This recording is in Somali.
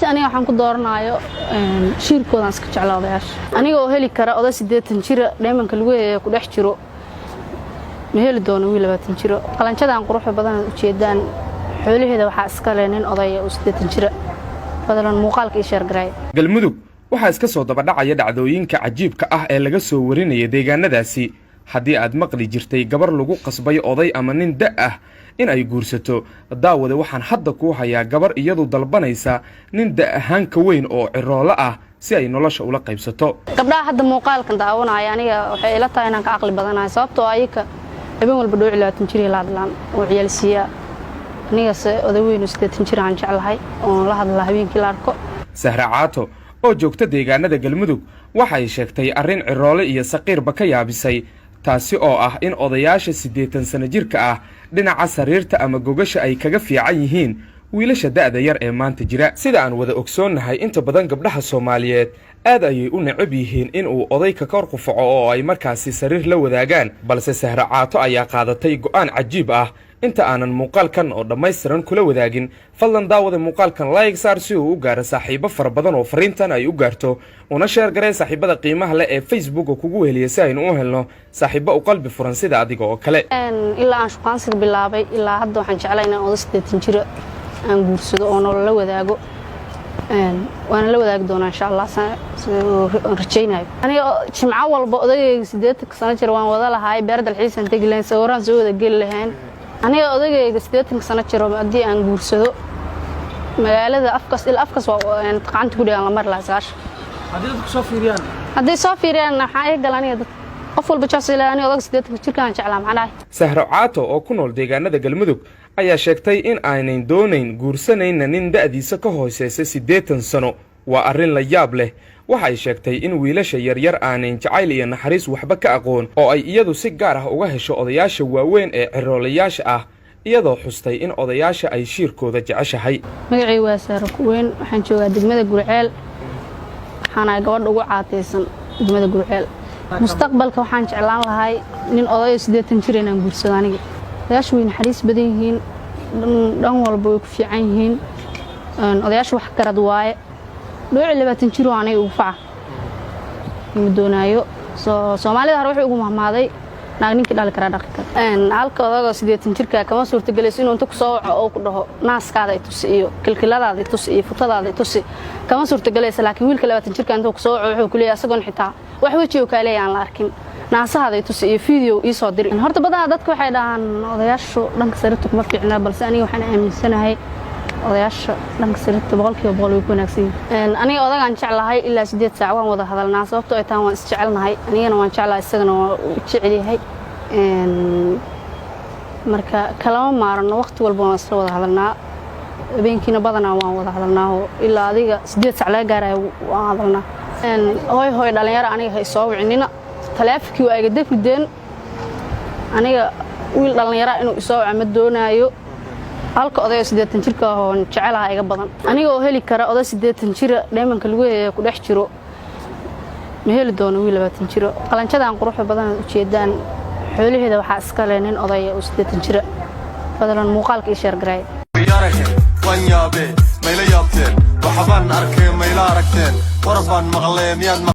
aniga waxaan ku dooranayo shirkoodan iska jeclaa odayaasha aniga oo heli kara oday 80 jir dheemanka lagu yeeyo ku dhex jiro ma heli doono wiil 20 jir qalanjadan quruxda badan u jeedaan xoolaheeda waxa iska leenin oday oo 80 jir fadlan muuqaalka ii sheer garay galmudug waxa iska soo daba dhacaya dhacdooyinka cajiibka ah ee laga soo warinayay deegaanadaasi haddii aad maqli jirtay gabar lagu qasbay oday ama nin da ah in ay guursato daawada waxaan hadda ku hayaa gabar iyadu dalbanaysa nin da ahaan ka weyn oo ciroolo ah si ay nolosha ula qaybsato gabdhaha hadda muuqaalkan daawanaya aniga waxay ila tahay inaan ka aqli badanahay sababtoo ayka habeen walba dhooc 20 jir la hadlaan oo ciyaalsiya aniga oday weyn 80 jir aan jeclahay oo la hadlaa habeenkii la arko Sahra Caato oo joogta deegaanada galmudug waxay sheegtay arrin ciroole iyo saqiirba ka yaabisay taasi oo ah in odayaasha 80 sano jirka ah dhinaca sariirta ama gogasha ay kaga fiican yihiin wiilasha da'da yar ee maanta jira sida aan wada ogsoonnahay inta badan gabdhaha Soomaaliyeed aad ayay u necab yihiin in uu oday ka kor qufaco oo ay markaasi sariir la wadaagaan balse Sahra Caato ayaa qaadatay go'aan cajiib ah inta aanan muuqaalkan oo dhammaystiran kula wadaagin fadlan daawada muuqaalkan like saar si uu u gaaro saaxiibo fara badan oo fariintan ay u gaarto una share garee saaxiibada qiimaha leh ee Facebook kugu weheliya si aynu u helno saaxiibo u qalbi furan sida adiga oo kale ilaa aan shaqaansiga bilaabay ilaa hadda waxaan jeclahay inaan oday 80 jir aan guursado oo nolol la wadaago waana la wadaagi doonaa insha Allah saan rajaynayo aniga jimco walba odayga 80 sano jir waan wada lahaay beer dalxiisan tagi lahayn sawiraan soo wada gali lahayn aniga odayga 80 sano jir oo hadii aan guursado magaalada afkas waa qacanta ku dhigan la mar laasash hadii soo fiiriyaan waxa ay galanaya dad qof walba jecel aniga odayga 80 jirkaan jeclaa macnaha Sahra Caato oo ku nool deegaanada galmudug ayaa sheegtay in aanay doonayn guursanayna nin da'diisa ka hooseysa 80 sano waa arrin la yaab leh waxay sheegtay in wiilasha yaryar aanay jacayl iyo naxariis waxba ka aqoon oo ay iyadu si gaar ah uga hesho odayaasha waaweyn ee ciroolayaasha ah iyadoo xustay in odayaasha ay shirkooda jeceshahay magacay waa Sahra Kuweyn waxaan joogaa degmada Gurceel waxaana gabadh ugu caateysan degmada Gurceel mustaqbalka waxaan jeclaan lahay nin oday 80 jir inaan guursado aniga odayaashu way naxariis badan yihiin dhan walba way ku fiican yihiin odayaashu wax garad waaye dhooc 20 jir oo aniga ugu faca ma doonayo Soomaalida hore wuxuu ugu mahmaaday naag ninkii dhali kara dhaqi kara halka odaga 80 jirka kama suurtagelayso inuu inta ku soo waco oo ku dhaho naaskaada ay tusi iyo kilkiladaada ay tusi iyo futadaada ay tusi kama suurtagelayso laakiin wiilka 20 jirka inta ku soo waco wuxuu ku leeyahay asagoon xitaa wax wajiga ka leeyahay aan la arkin naasahaada ay tusi iyo video ii soo diray horta badan dadku waxay dhahaan odayaashu dhanka sariirta kuma fiicna balse aniga waxaan aaminsanahay odayaasha dhanka sariirta boqolkiiba boqol way ku wanaagsan yihiin aniga odagaan jeclahay ilaa 8 saac waan wada hadalnaa sababtoo ay taan waan is jecelnahay anigana waan jeclahay isagana waan u jecel yahay marka kalama maarno waqti walba waan isla wada hadalnaa habeenkiina badanaa waan wada hadalnaa ilaa adiga 8 saac laga gaaray waan hadalnaa hooy dhalinyaro aniga hay soo wicinina taleefankii waa iga dafrideen aniga wiil dhalinyaro inuu isoo waco ma doonaayo halka oday 80 jirka oo jecelaha iga badan aniga oo heli kara oday 80 jir dheemanka lagu yeeyo ku dhex jiro ma heli doono wiil 20 jir qalanjadan quruxda badan u jeedaan xoolaheeda waxa iska leenin oday oo 80 jir fadlan muuqaalka ii sheer garay waxbaan arkay mayla aragteen qorfaan maqleen